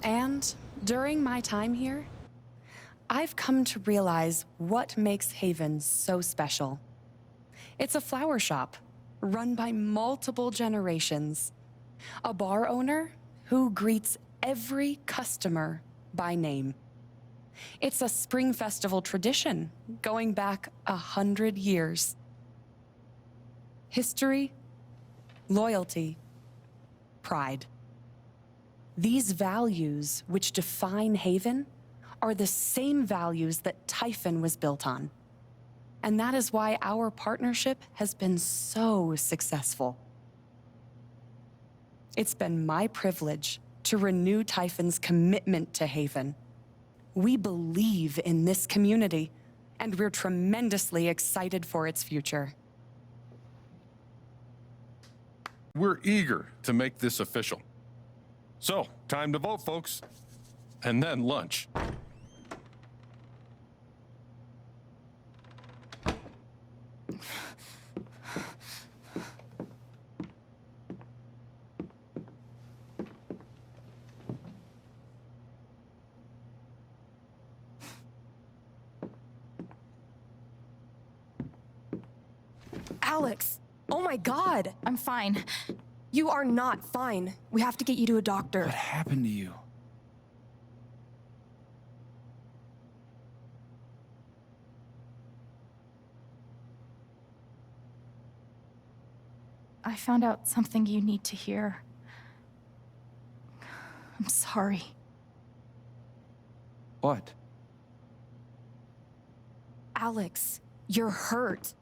And during my time here, I've come to realize what makes Haven so special. It's a flower shop run by multiple generations. A bar owner who greets every customer by name. It's a spring festival tradition going back 100 years. History, loyalty, pride. These values which define Haven are the same values that Typhon was built on. And that is why our partnership has been so successful. It's been my privilege to renew Typhon's commitment to Haven. We believe in this community, and we're tremendously excited for its future. We're eager to make this official. So, time to vote, folks. And then lunch. Alex! Oh my God! I'm fine. You are not fine. We have to get you to a doctor. What happened to you? I found out something you need to hear. I'm sorry. What? Alex, you're hurt.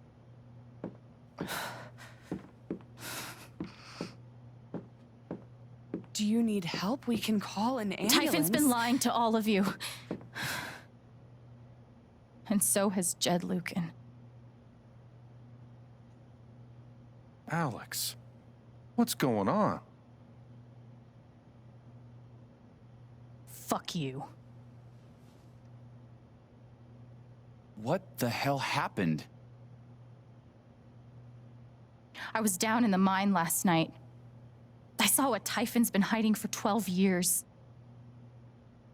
Do you need help? We can call an ambulance. Typhon's been lying to all of you. And so has Jed Lucan. Alex, what's going on? Fuck you. What the hell happened? I was down in the mine last night. I saw what Typhon's been hiding for 12 years.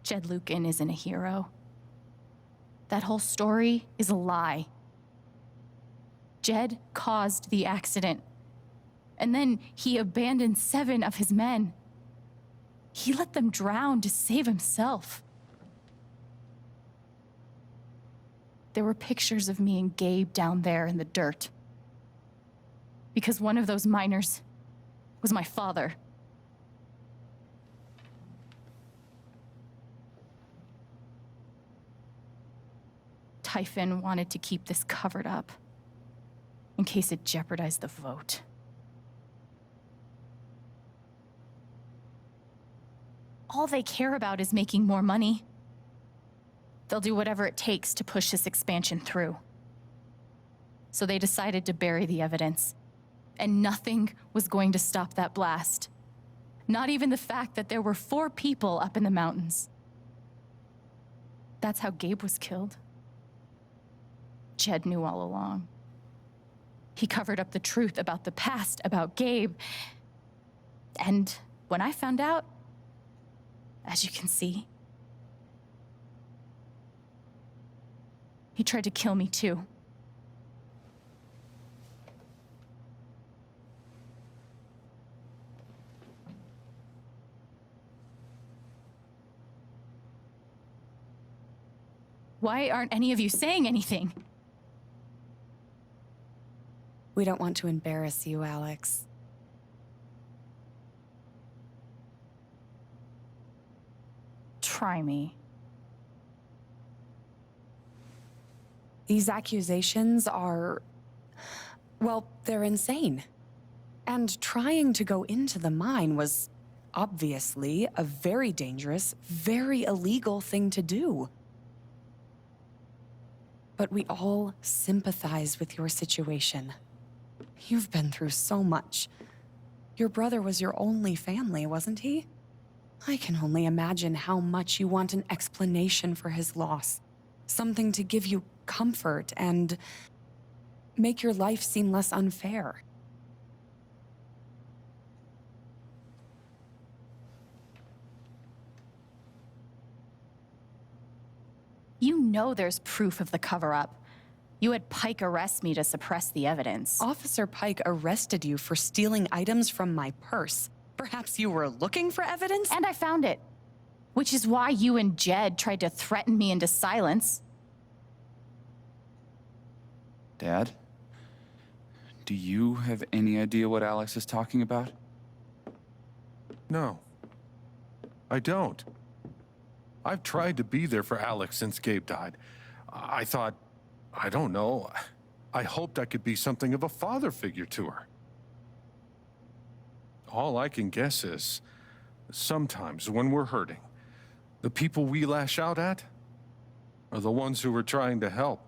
Jed Lucan isn't a hero. That whole story is a lie. Jed caused the accident. And then he abandoned 7 of his men. He let them drown to save himself. There were pictures of me and Gabe down there in the dirt. Because one of those miners was my father. Typhon wanted to keep this covered up in case it jeopardized the vote. All they care about is making more money. They'll do whatever it takes to push this expansion through. So they decided to bury the evidence. And nothing was going to stop that blast. Not even the fact that there were 4 people up in the mountains. That's how Gabe was killed. Jed knew all along. He covered up the truth about the past, about Gabe. And when I found out, as you can see, he tried to kill me too. Why aren't any of you saying anything? We don't want to embarrass you, Alex. Try me. These accusations are, well, they're insane. And trying to go into the mine was obviously a very dangerous, very illegal thing to do. But we all sympathize with your situation. You've been through so much. Your brother was your only family, wasn't he? I can only imagine how much you want an explanation for his loss. Something to give you comfort and make your life seem less unfair. You know there's proof of the cover-up. You had Pike arrest me to suppress the evidence. Officer Pike arrested you for stealing items from my purse. Perhaps you were looking for evidence? And I found it. Which is why you and Jed tried to threaten me into silence. Dad? Do you have any idea what Alex is talking about? No, I don't. I've tried to be there for Alex since Gabe died. I thought, I don't know, I hoped I could be something of a father figure to her. All I can guess is, sometimes when we're hurting, the people we lash out at are the ones who we're trying to help.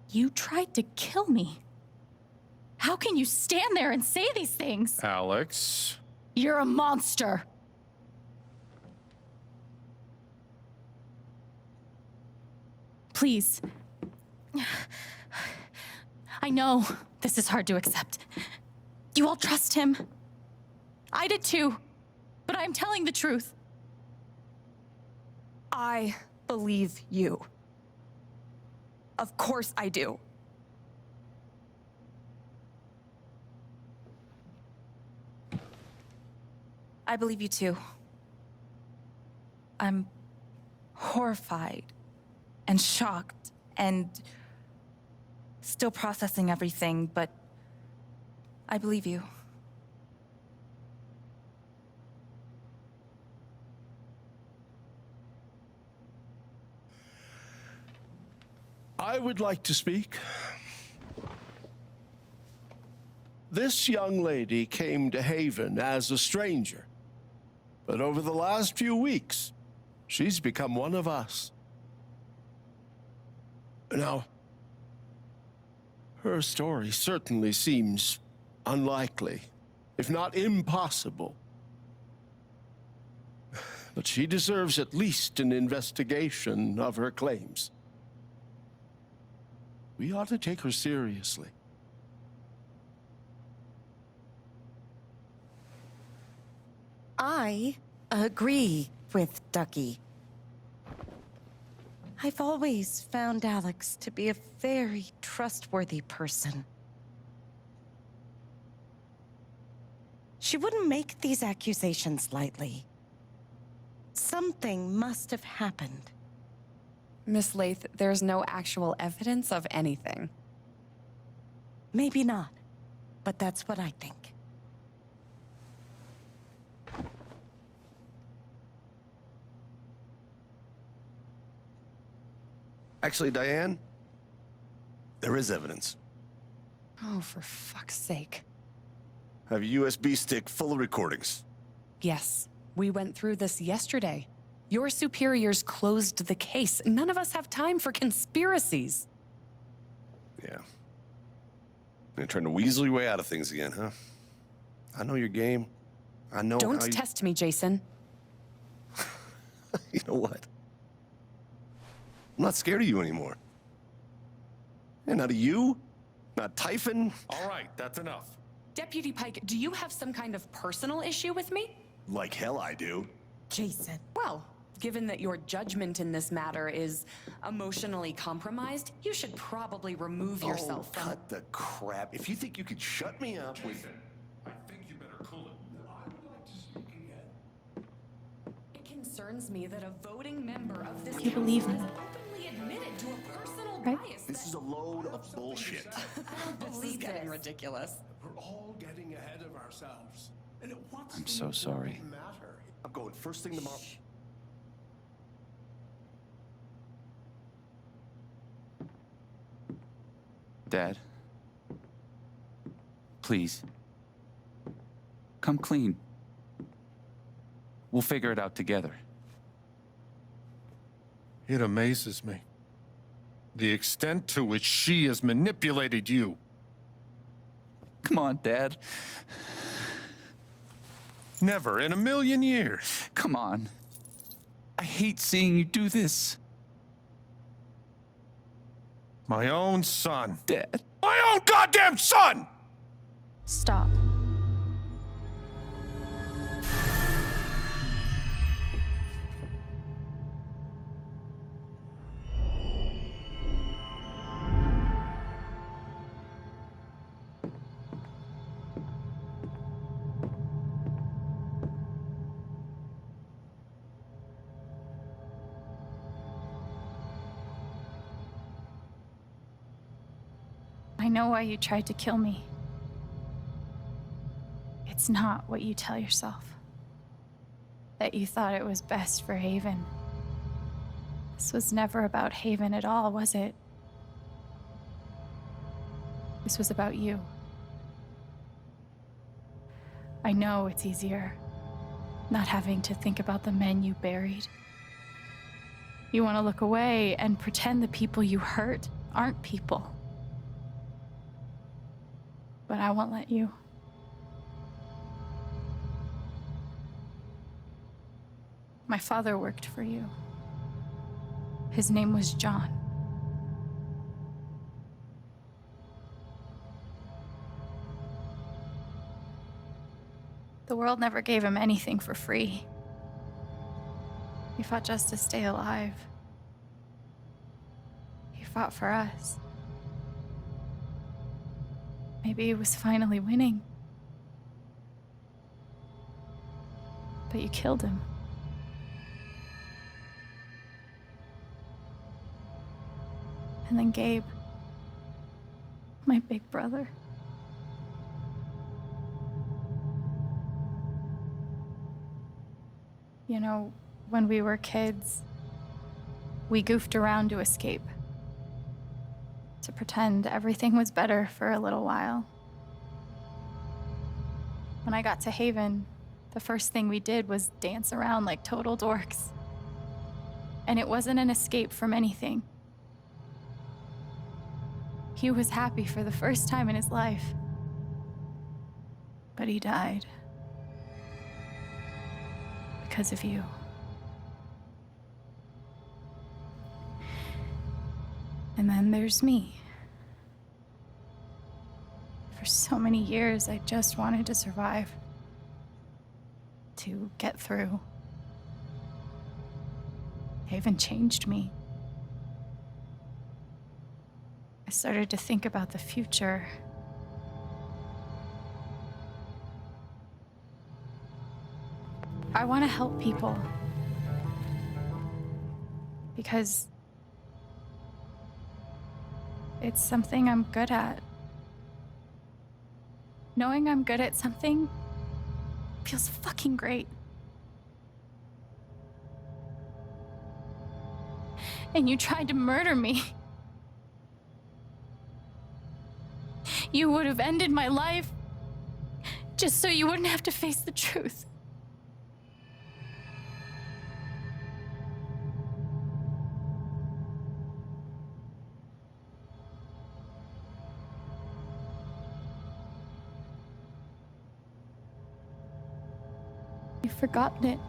You tried to kill me. How can you stand there and say these things? Alex. You're a monster. Please. I know this is hard to accept. You all trust him. I did too, but I'm telling the truth. I believe you. Of course I do. I believe you too. I'm horrified and shocked and still processing everything, but I believe you. I would like to speak. This young lady came to Haven as a stranger, but over the last few weeks, she's become one of us. Now, her story certainly seems unlikely, if not impossible. But she deserves at least an investigation of her claims. We ought to take her seriously. I agree with Ducky. I've always found Alex to be a very trustworthy person. She wouldn't make these accusations lightly. Something must have happened. Miss Lath, there's no actual evidence of anything. Maybe not, but that's what I think. Actually, Diane, there is evidence. Oh, for fuck's sake. I have a USB stick full of recordings. Yes, we went through this yesterday. Your superiors closed the case. None of us have time for conspiracies. Yeah. You're trying to weasel your way out of things again, huh? I know your game. I know Don't how you... test me, Jason. You know what? I'm not scared of you anymore. And not of you, not Typhon. All right, that's enough. Deputy Pike, do you have some kind of personal issue with me? Like hell I do. Jason. Well, given that your judgment in this matter is emotionally compromised, you should probably remove yourself from... cut the crap. If you think you could shut me up with... I think you better cool it. I would like to speak again. It concerns me that a voting member of this You believe council me? has openly admitted to a personal Right? bias This is a load of bullshit. This is getting ridiculous. We're all getting ahead of ourselves. And what's I'm the so sorry. important matter? I'm going first thing tomorrow. Dad? Please. Come clean. We'll figure it out together. It amazes me. The extent to which she has manipulated you. Come on, Dad. Never in a million years. Come on. I hate seeing you do this. My own son. Dad. My own goddamn son! Stop. I know why you tried to kill me. It's not what you tell yourself. That you thought it was best for Haven. This was never about Haven at all, was it? This was about you. I know it's easier, not having to think about the men you buried. You want to look away and pretend the people you hurt aren't people. But I won't let you. My father worked for you. His name was John. The world never gave him anything for free. He fought just to stay alive. He fought for us. Maybe he was finally winning. But you killed him. And then Gabe, my big brother. You know, when we were kids, we goofed around to escape. To pretend everything was better for a little while. When I got to Haven, the first thing we did was dance around like total dorks. And it wasn't an escape from anything. He was happy for the first time in his life. But he died. Because of you. And then there's me. For so many years, I just wanted to survive. To get through. Haven changed me. I started to think about the future. I want to help people. Because it's something I'm good at. Knowing I'm good at something feels fucking great. And you tried to murder me. You would have ended my life just so you wouldn't have to face the truth. You've forgotten it,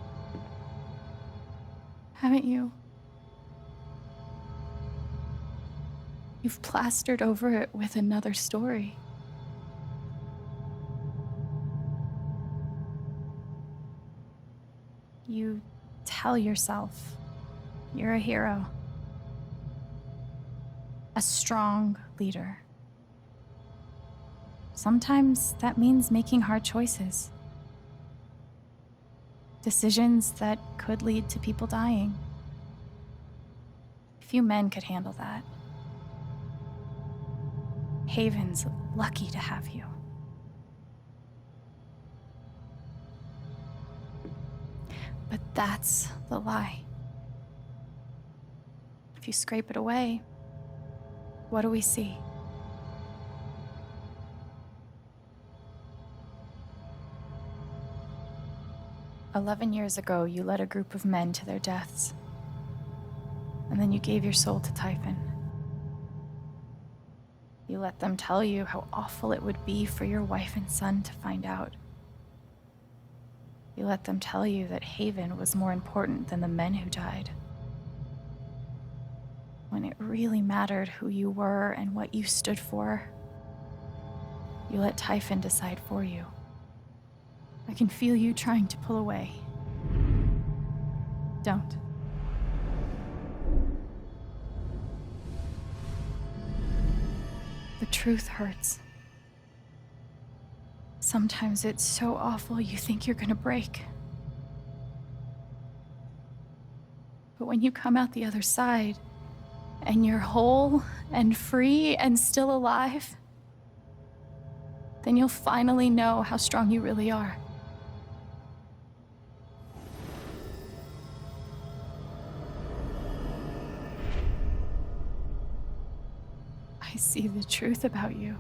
haven't you? You've plastered over it with another story. You tell yourself you're a hero, a strong leader. Sometimes that means making hard choices. Decisions that could lead to people dying. Few men could handle that. Haven's lucky to have you. But that's the lie. If you scrape it away, what do we see? "11 years ago, you led a group of men to their deaths. And then you gave your soul to Typhon. You let them tell you how awful it would be for your wife and son to find out. You let them tell you that Haven was more important than the men who died. When it really mattered who you were and what you stood for, you let Typhon decide for you. I can feel you trying to pull away. Don't. The truth hurts. Sometimes it's so awful you think you're gonna break. But when you come out the other side and you're whole and free and still alive, then you'll finally know how strong you really are. I see the truth about you.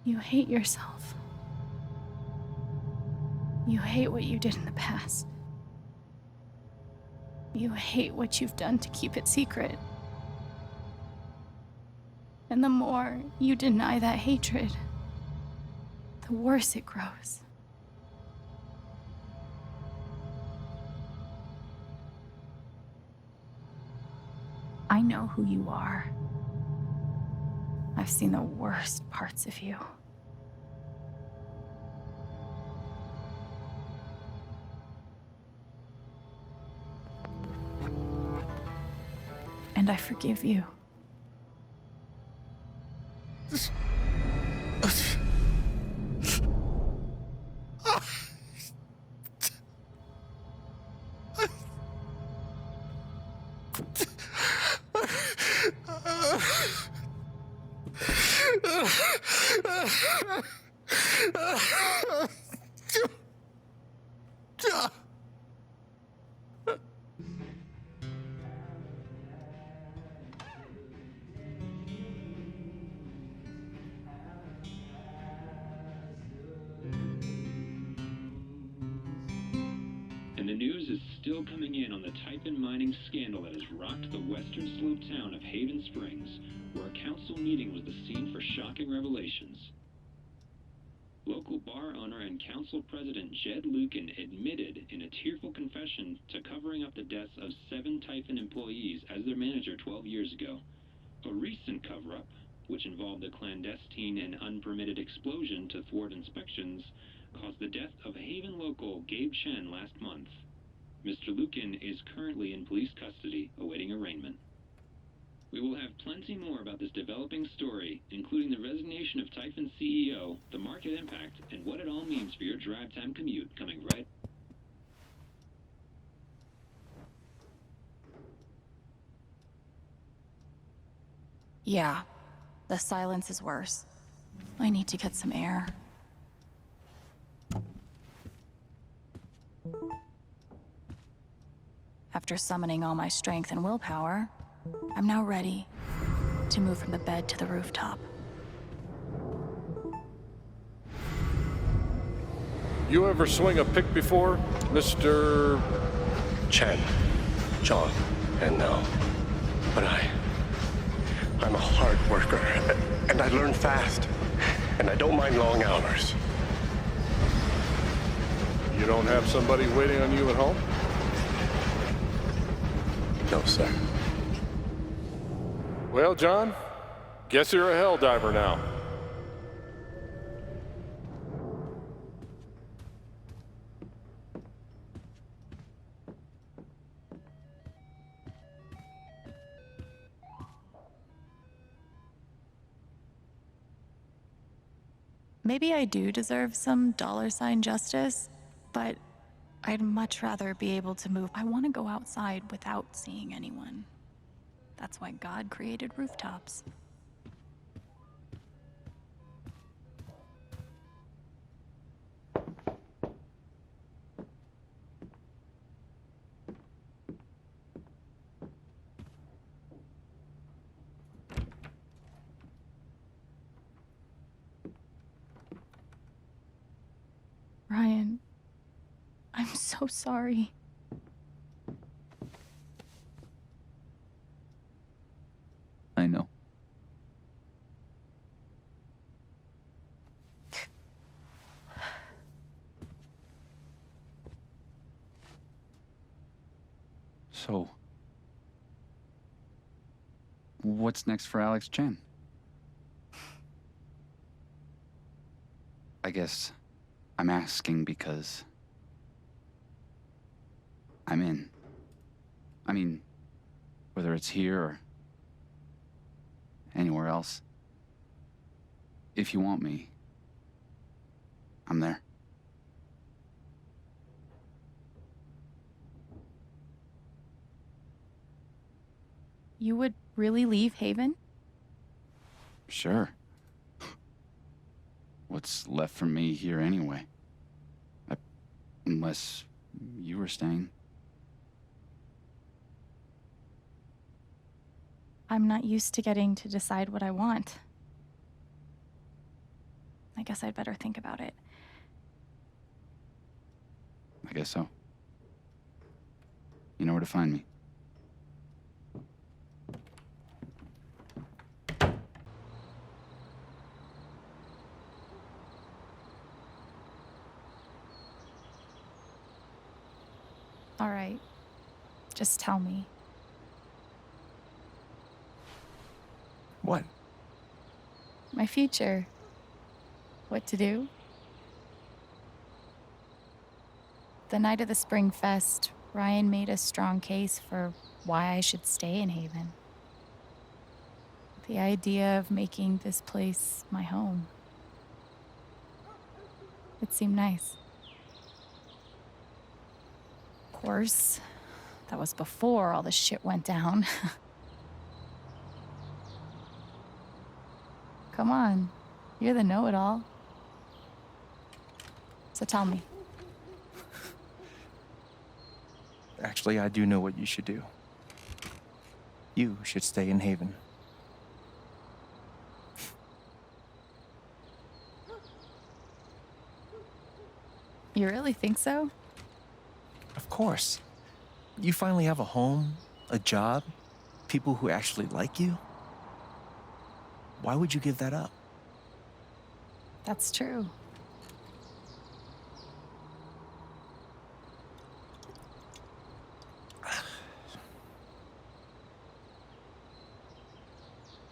You hate yourself. You hate what you did in the past. You hate what you've done to keep it secret. And the more you deny that hatred, the worse it grows. I know who you are. I've seen the worst parts of you. And I forgive you. And the news is still coming in on the Typhon mining scandal that has rocked the western slope town of Haven Springs, where a council meeting was the scene for shocking revelations. Local bar owner and council president Jed Lucan admitted in a tearful confession to covering up the deaths of 7 Typhon employees as their manager 12 years ago. A recent cover-up, which involved a clandestine and unpermitted explosion to thwart inspections, caused the death of Haven local Gabe Chen last month. Mr. Lucan is currently in police custody, awaiting arraignment. We will have plenty more about this developing story, including the resignation of Typhon CEO, the market impact, and what it all means for your drive time commute, coming right. Yeah, the silence is worse. I need to get some air. After summoning all my strength and willpower, I'm now ready to move from the bed to the rooftop. You ever swing a pick before, Mr. Chen, John, and now. But I'm a hard worker, and I learn fast, and I don't mind long hours. You don't have somebody waiting on you at home? No, sir. Well, John, guess you're a hell diver now. Maybe I do deserve some dollar-sign justice, but I'd much rather be able to move. I want to go outside without seeing anyone. That's why God created rooftops. Ryan, I'm so sorry. I know. So, what's next for Alex Chen? I guess I'm asking because I'm in. I mean, whether it's here or anywhere else. If you want me, I'm there. You would really leave Haven? Sure. What's left for me here anyway? Unless you were staying. I'm not used to getting to decide what I want. I guess I'd better think about it. I guess so. You know where to find me. All right. Just tell me. What? My future. What to do? The night of the Spring Fest, Ryan made a strong case for why I should stay in Haven. The idea of making this place my home. It seemed nice. Of course, that was before all the shit went down. Come on, you're the know-it-all. So tell me. Actually, I do know what you should do. You should stay in Haven. You really think so? Of course. You finally have a home, a job, people who actually like you. Why would you give that up? That's true.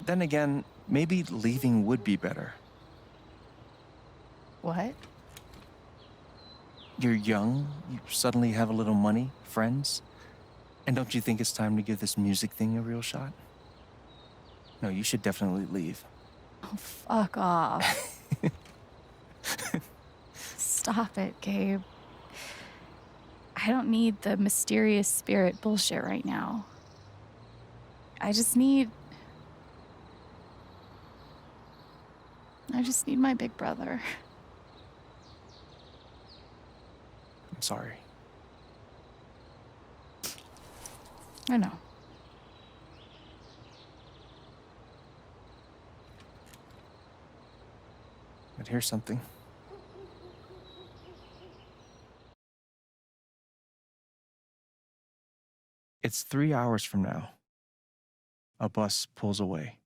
Then again, maybe leaving would be better. What? You're young, you suddenly have a little money, friends. And don't you think it's time to give this music thing a real shot? No, you should definitely leave. Oh, fuck off. Stop it, Gabe. I don't need the mysterious spirit bullshit right now. I just need my big brother. I'm sorry. I know. But here's something. It's 3 hours from now. A bus pulls away.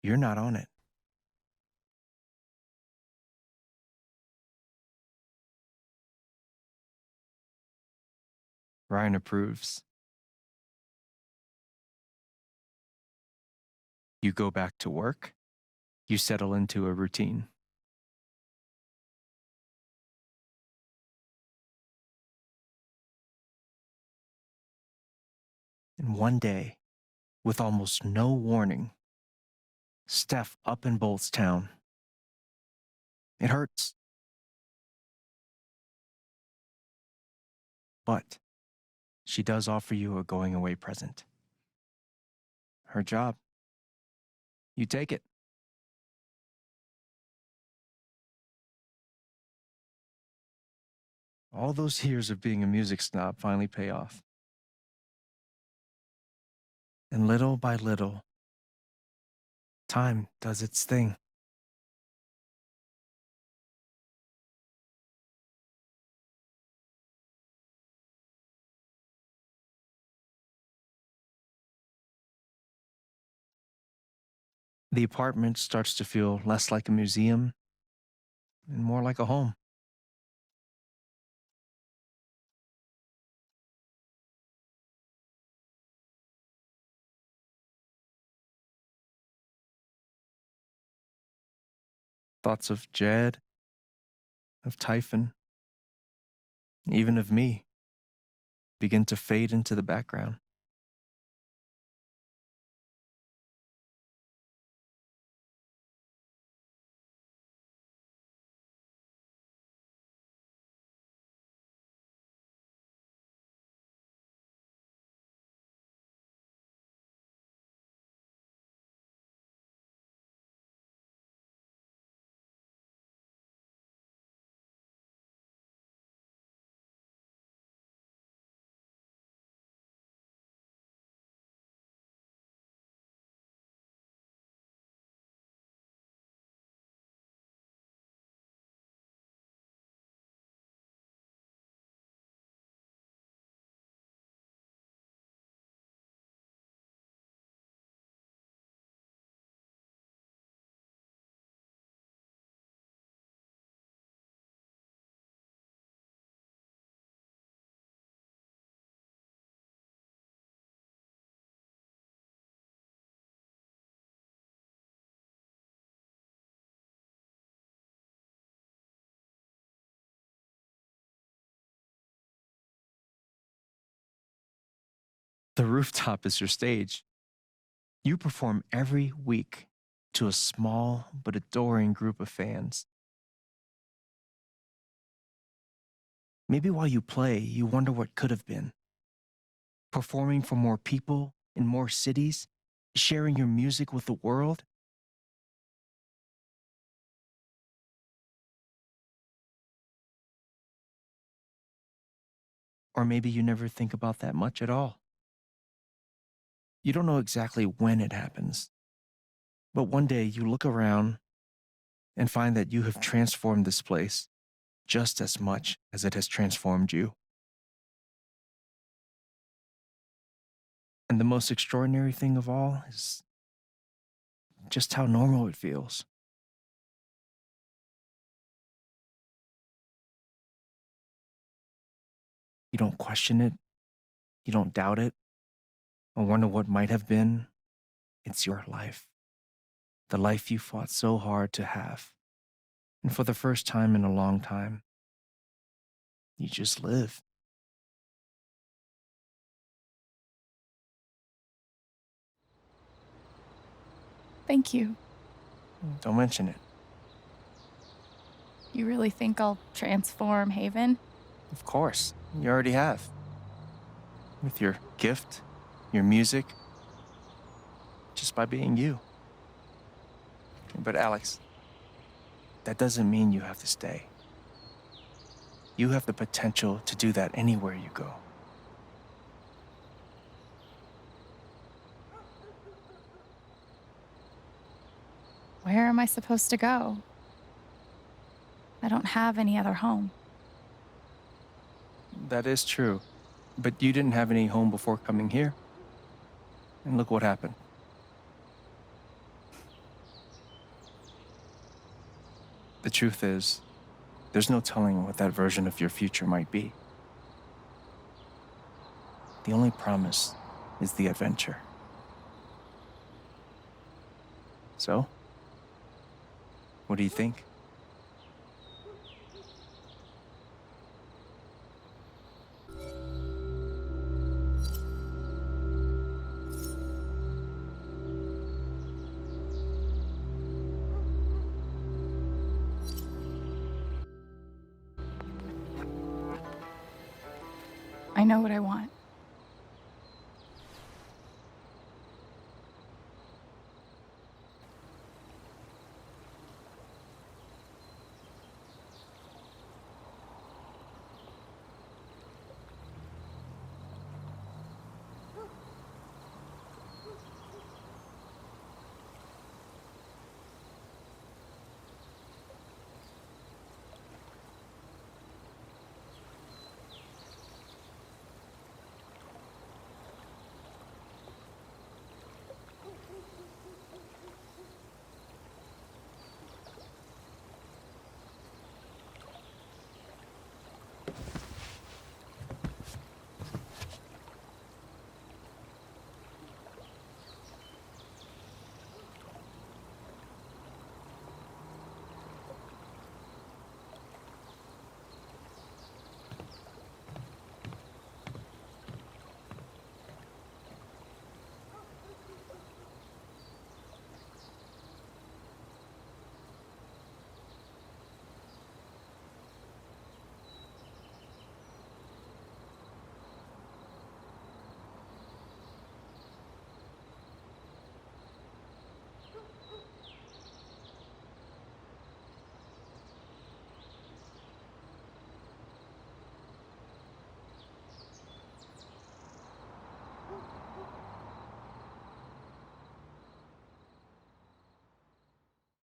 You're not on it. Ryan approves. You go back to work. You settle into a routine. And one day, with almost no warning, Steph up and bolts town. It hurts. But she does offer you a going away present. Her job. You take it. All those years of being a music snob finally pay off. And little by little, time does its thing. The apartment starts to feel less like a museum and more like a home. Thoughts of Jed, of Typhon, even of me, begin to fade into the background. The rooftop is your stage. You perform every week to a small but adoring group of fans. Maybe while you play, you wonder what could have been. Performing for more people in more cities, sharing your music with the world. Or maybe you never think about that much at all. You don't know exactly when it happens, but one day you look around and find that you have transformed this place just as much as it has transformed you. And the most extraordinary thing of all is just how normal it feels. You don't question it, you don't doubt it, or wonder what might have been. It's your life. The life you fought so hard to have. And for the first time in a long time, you just live. Thank you. Don't mention it. You really think I'll transform Haven? Of course, you already have. With your gift, your music, just by being you. But Alex, that doesn't mean you have to stay. You have the potential to do that anywhere you go. Where am I supposed to go? I don't have any other home. That is true. But you didn't have any home before coming here. And look what happened. The truth is, there's no telling what that version of your future might be. The only promise is the adventure. So, what do you think? I know what I want.